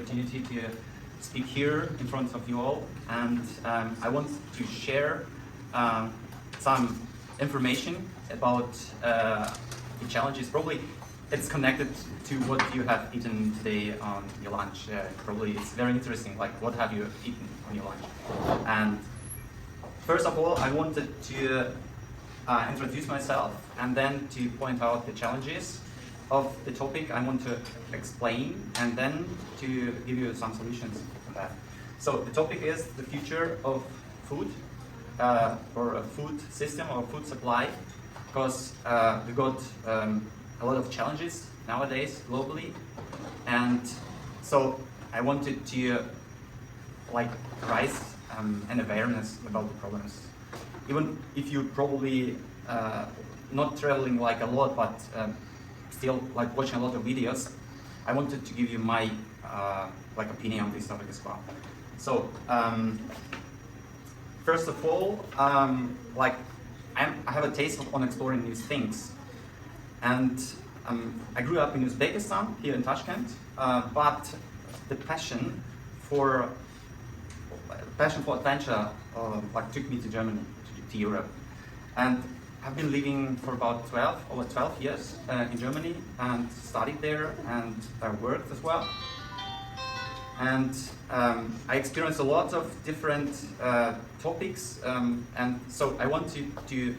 opportunity to speak here in front of you all, and I want to share some information about the challenges. Probably it's connected to what you have eaten today on your lunch. Probably it's very interesting, like what have you eaten on your lunch. And first of all, I wanted to introduce myself and then to point out the challenges of the topic I want to explain, and then to give you some solutions for that. So the topic is the future of food, or a food system or food supply, because we got a lot of challenges nowadays globally, and so I wanted to raise an awareness about the problems. Even if you probably not traveling a lot, but still watching a lot of videos, I wanted to give you my opinion on this topic as well. So first of all, I have a taste on exploring new things, and I grew up in Uzbekistan, here in Tashkent, but the passion for adventure took me to Germany, to Europe, and I've been living for about over 12 years in Germany, and studied there, and I worked as well. And I experienced a lot of different topics, and so I want to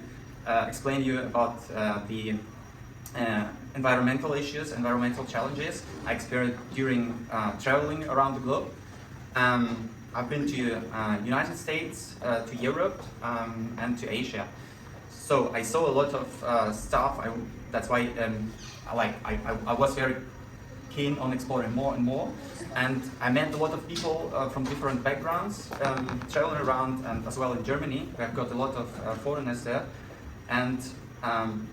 explain you about the environmental issues, environmental challenges I experienced during traveling around the globe. I've been to United States, to Europe, and to Asia. So I saw a lot of stuff. That's why I was very keen on exploring more and more. And I met a lot of people from different backgrounds, traveling around, and as well in Germany. I've got a lot of foreigners there. And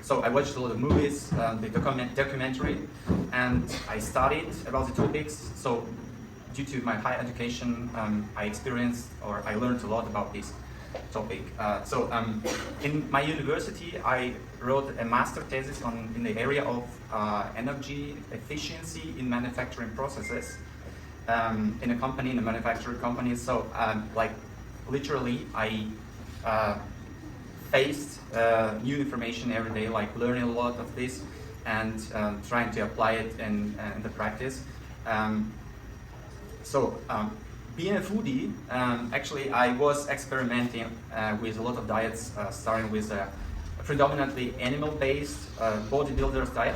so I watched a lot of movies, the documentary, and I studied about the topics. So due to my higher education, I experienced, or I learned a lot about this topic. So in my university, I wrote a master thesis in the area of energy efficiency in manufacturing processes in a manufacturing company. So literally, I faced new information every day, learning a lot of this and trying to apply it in the practice. Being a foodie, actually I was experimenting with a lot of diets, starting with a predominantly animal-based bodybuilder's diet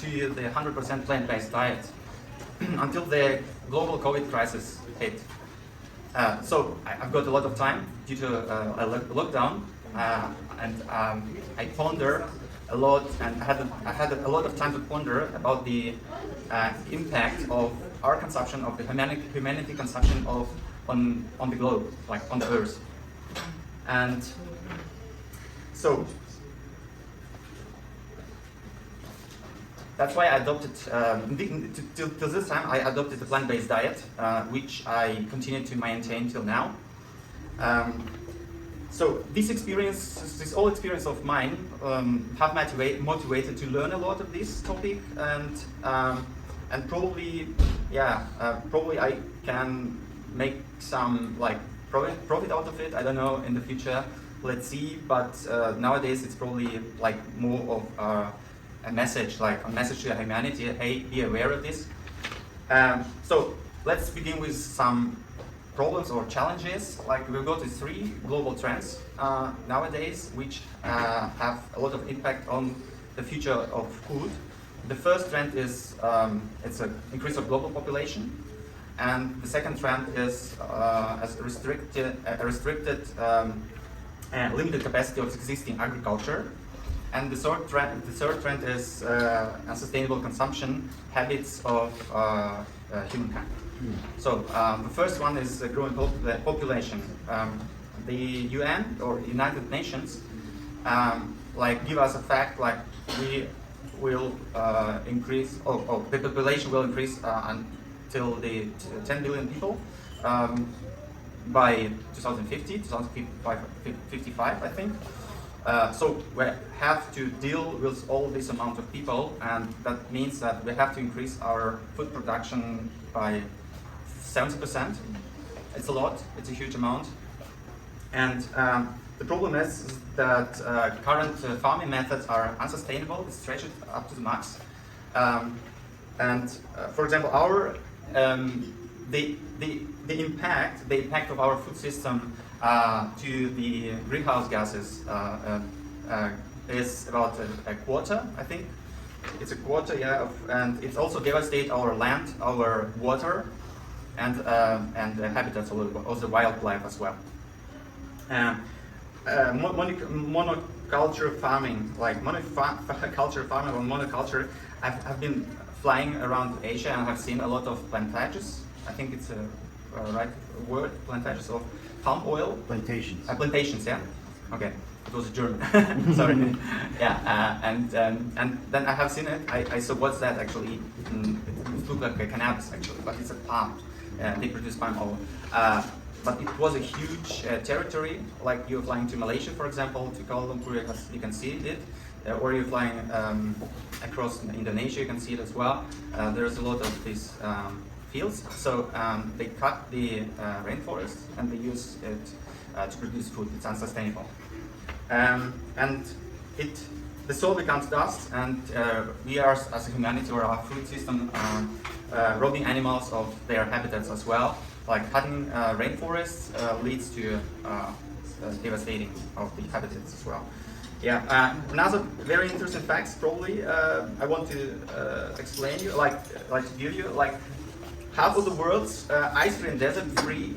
to the 100% plant-based diet until the global COVID crisis hit. So I've got a lot of time due to a lockdown, and I ponder a lot, and I had a lot of time to ponder about the impact of our consumption, of the humanity consumption on the globe, on the Earth. And so that's why I adopted, till this time, I adopted the plant-based diet, which I continue to maintain till now. So this whole experience of mine have motivated to learn a lot of this topic, and probably I can make some profit out of it. I don't know in the future. Let's see. But nowadays it's probably more of a message, a message to humanity. Hey, be aware of this. So let's begin with some problems or challenges. We've got these 3 global trends nowadays, which have a lot of impact on the future of food. The first trend is it's an increase of global population, and the second trend is a restricted and limited capacity of existing agriculture, and the third trend is unsustainable consumption habits of humankind. So the first one is the growing population. The UN or United Nations give us a fact we will increase, the population will increase until the 10 billion people by 2050, 2055, I think. So we have to deal with all this amount of people, and that means that we have to increase our food production by 70%. It's a lot, it's a huge amount. And the problem is that current farming methods are unsustainable, it's stretched up to the max. For example, the impact of our food system to the greenhouse gases is about a quarter, I think. It's a quarter, yeah, and it also devastates our land, our water, and the habitats of the wildlife as well. Monoculture farming, like monoculture farming or monoculture, I've been flying around Asia and have seen a lot of plantages. I think it's a right word, plantages of palm oil. Plantations. Plantations, yeah. Okay, it was a German. Sorry. Yeah, and then I have seen it. I saw what's that actually. It looked like a cannabis actually, but it's a palm. They produce palm oil. But it was a huge territory. Like you're flying to Malaysia, for example, to Kuala Lumpur, you can see it. Or you're flying across Indonesia, you can see it as well. There's a lot of these fields. So they cut the rainforest and they use it to produce food. It's unsustainable. The soil becomes dust, and we are, as a humanity or our food system, robbing animals of their habitats as well. Like cutting rainforests leads to devastating of the habitats as well. Yeah. Another very interesting facts probably I want to explain you, like to give you, like half of the world's ice-free and desert-free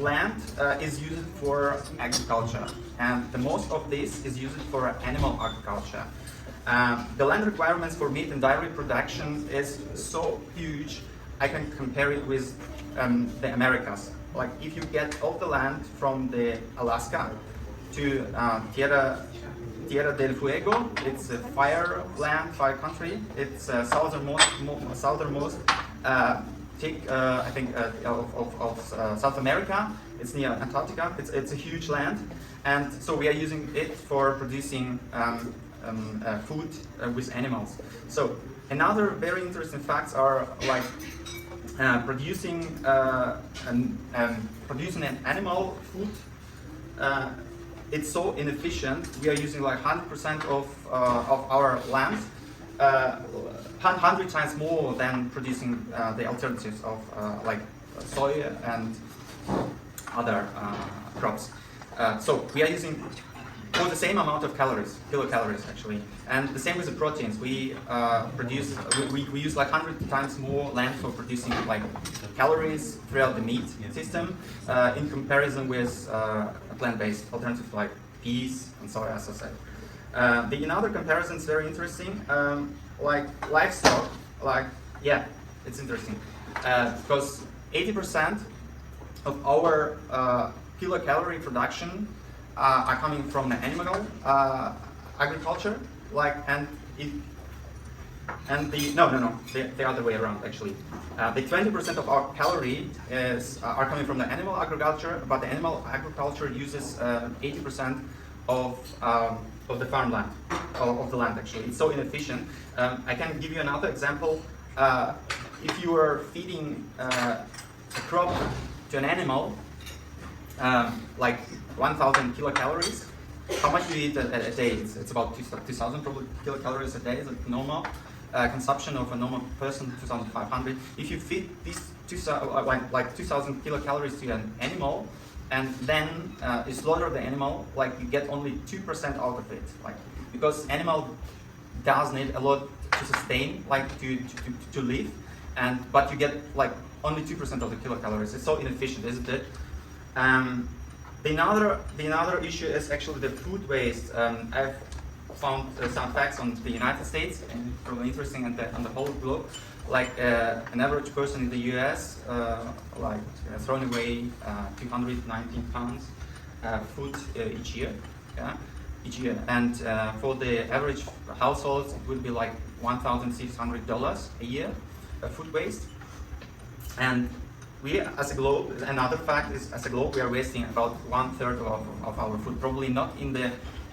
land is used for agriculture, and the most of this is used for animal agriculture. The land requirements for meat and dairy production is so huge. I can compare it with the Americas. Like if you get all the land from the Alaska to Tierra del Fuego, it's a fire land, fire country. It's southernmost tip, I think, of South America. It's near Antarctica. It's a huge land, and so we are using it for producing food with animals. So another very interesting facts are like producing an animal food. It's so inefficient. We are using like 100% of our land, 100 times more than producing the alternatives of like soy and other crops. So we are using for the same amount of calories, kilocalories actually, and the same with the proteins. We we use like 100 times more land for producing like calories throughout the meat system in comparison with plant-based alternatives like peas and soy, as I said. Another comparison is very interesting, like livestock. Like yeah, it's interesting because 80% of our kilocalorie production are coming from the animal agriculture, like the other way around actually. The 20% of our calorie are coming from the animal agriculture, but the animal agriculture uses 80% of the farmland, of the land actually. It's so inefficient. I can give you another example. If you are feeding a crop to an animal, like 1,000 kilocalories. How much do you eat a day? It's about 2,000 probably kilocalories a day is like normal consumption of a normal person, 2,500. If you feed these 2,000 kilocalories to an animal and then you slaughter the animal, like you get only 2% out of it, like because animal does need a lot to sustain, like to live, but you get like only 2% of the kilocalories. It's so inefficient, isn't it? The other issue is actually the food waste. I've found some facts on the United States, and probably interesting on the whole globe. Like an average person in the US, throwing away 219 pounds food each year. Yeah, each year. And for the average households, it would be like $1,600 a year food waste. And we, as a globe, another fact is, as a globe, we are wasting about 1/3 of our food. Probably not in the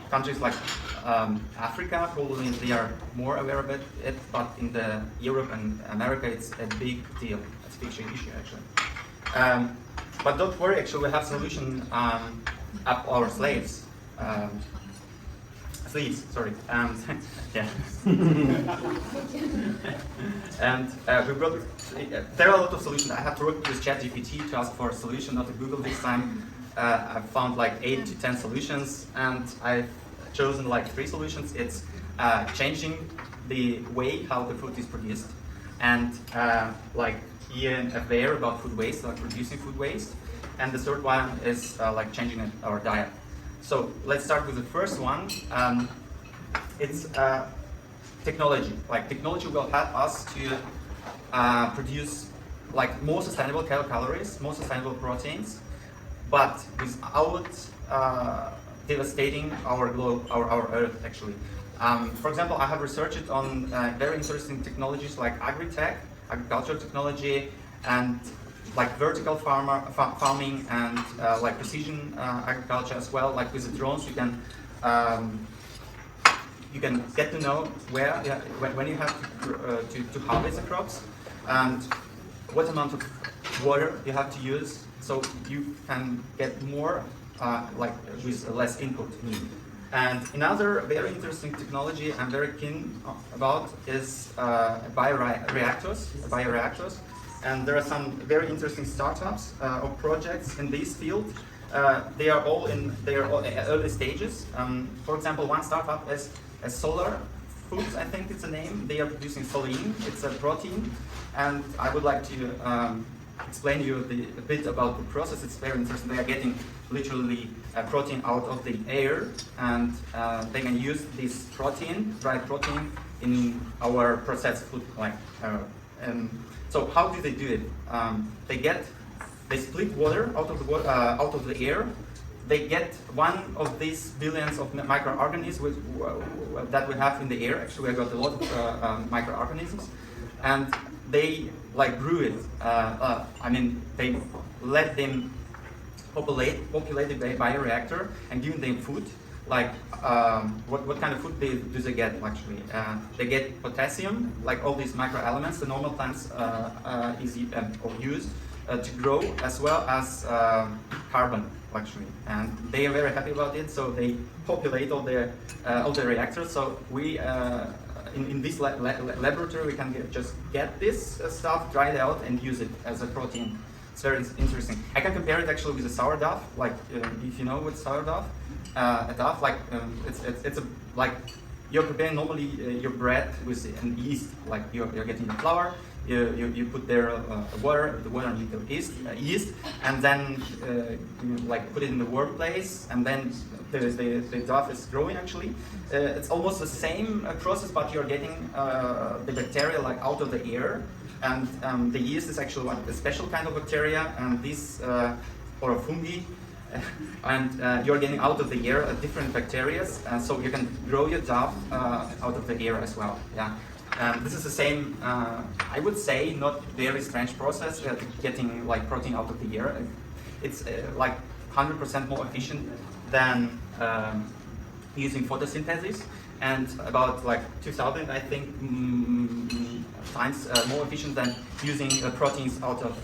countries like Africa, probably they are more aware of it, but in the Europe and America, it's a big deal. It's a big issue, actually. But don't worry, actually, we have solution up our sleeves. Sorry. Yeah. And we brought, there are a lot of solutions. I had to work with ChatGPT to ask for a solution, not to Google this time. I found like 8 to 10 solutions, and I've chosen like 3 solutions. It's changing the way how the food is produced, and like being aware about food waste, like reducing food waste. And the third one is like changing our diet. So let's start with the first one. It's technology. Like technology will help us to produce like more sustainable calories, more sustainable proteins, but without devastating our globe, our Earth actually. For example, I have researched on very interesting technologies like agriculture technology, and like vertical farming, and like precision agriculture as well. Like with the drones, you can get to know where when you have to harvest the crops, and what amount of water you have to use, so you can get more like with less input need. And another very interesting technology I'm very keen about is bioreactors. And there are some very interesting startups or projects in this field. They are all in their early stages. For example, one startup is Solar Foods, I think it's a name. They are producing solein. It's a protein, and I would like to explain you a bit about the process. It's very interesting. They are getting literally protein out of the air, and they can use this protein, dry protein, in our processed food. So how do they do it? They split water out of the air. They get one of these billions of microorganisms that we have in the air. Actually, I got a lot of microorganisms, and they like brew it. They let them populate the bioreactor and give them food. Like what kind of food do they get actually? They get potassium, like all these microelements the normal plants use to grow, as well as carbon actually. And they are very happy about it, so they populate all the reactors. So we in this laboratory we can just get this stuff dried out and use it as a protein. It's very interesting. I can compare it actually with a sourdough. Like if you know what sourdough, a dough, it's like you're preparing normally your bread with an yeast. Like you're getting the flour, you put there the water and the yeast, and then you like put it in the warm place, and then the dough is growing actually. It's almost the same process, but you're getting the bacteria like out of the air. And the yeast is actually like a special kind of bacteria, and this or a fungi, and you're getting out of the air different bacteria, so you can grow your dough out of the air as well. Yeah, this is the same. I would say not very strange process getting like protein out of the air. It's like 100% more efficient than using photosynthesis, and about like 2000, I think, times more efficient than using proteins out of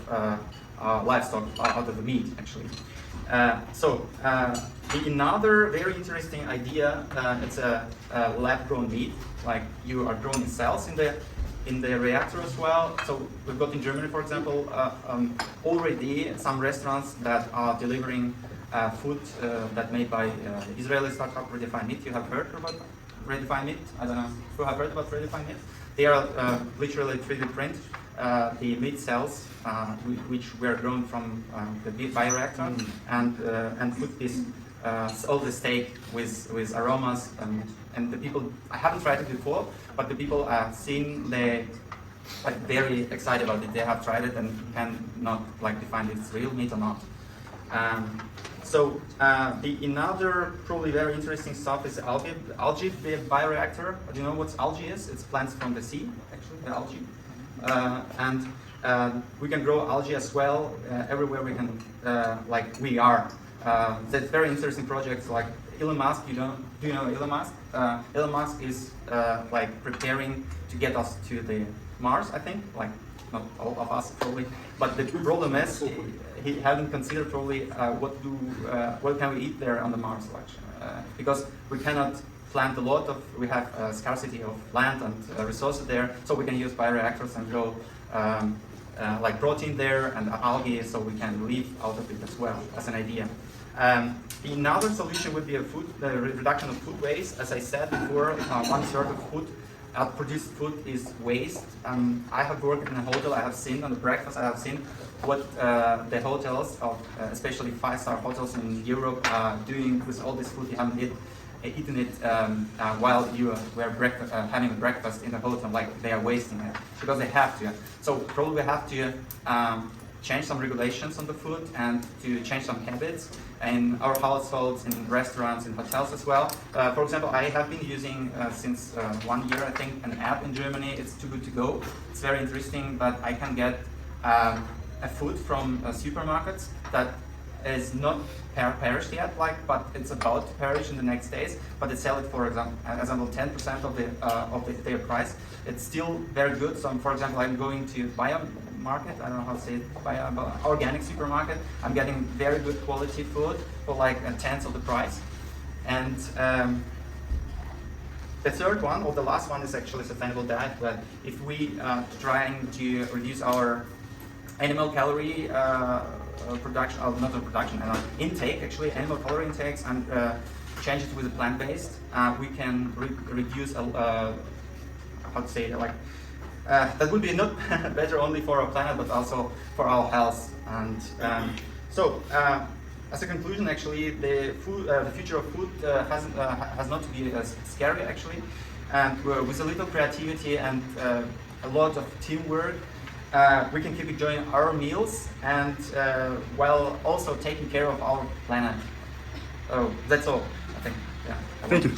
livestock, out of the meat, actually. Another very interesting idea, it's a lab-grown meat, like you are growing cells in the reactor as well. So we've got in Germany, for example, already some restaurants that are delivering food that made by Israeli startup Redefine Meat. You have heard about Redefine Meat? I don't know if you have heard about Redefine Meat. They are literally 3D print the meat cells which were grown from the bioreactor, and put this all the steak with aromas, and the people, I haven't tried it before, but the people are seeing like very excited about it. They have tried it and cannot like define if it's real meat or not. Another probably very interesting stuff is algae bioreactor. Do you know what algae is? It's plants from the sea, actually, the algae. We can grow algae as well everywhere we can, like we are. There's very interesting projects, like Elon Musk, do you know Elon Musk? Elon Musk is like preparing to get us to the Mars, I think, like not all of us probably, but the problem is he hasn't considered probably what can we eat there on the Mars, because we cannot plant a lot of, we have a scarcity of land and resources there, so we can use bioreactors and grow like protein there and algae, so we can live out of it as well, as an idea. Another solution would be reduction of food waste. As I said before, 1/3 of food, produced food is waste. I have worked in a hotel, I have seen on the breakfast, I have seen what the hotels, especially 5-star hotels in Europe, are doing with all this food you haven't eaten it while you were having a breakfast in the hotel, like they are wasting it, because they have to. So probably we have to change some regulations on the food and to change some habits in our households, in restaurants, in hotels as well. For example, I have been using since 1 year, I think, an app in Germany. It's Too Good To Go. It's very interesting, but I can get a food from supermarkets that is not perished yet, but it's about to perish in the next days. But they sell it, for example, 10% of their price. It's still very good. So, for example, I'm going to market, I don't know how to say it, organic supermarket. I'm getting very good quality food for like a tenth of the price. And the third one, or the last one, is actually sustainable diet. But if we trying to reduce our animal calorie production, intake, actually, animal calorie intakes, and change it with a plant-based, we can reduce, how to say it, like, that would be not better only for our planet, but also for our health. And so, as a conclusion, actually, the future of food has not to be as scary, actually. And with a little creativity and a lot of teamwork, we can keep enjoying our meals and while also taking care of our planet. Oh, that's all, I think. Yeah. Thank you.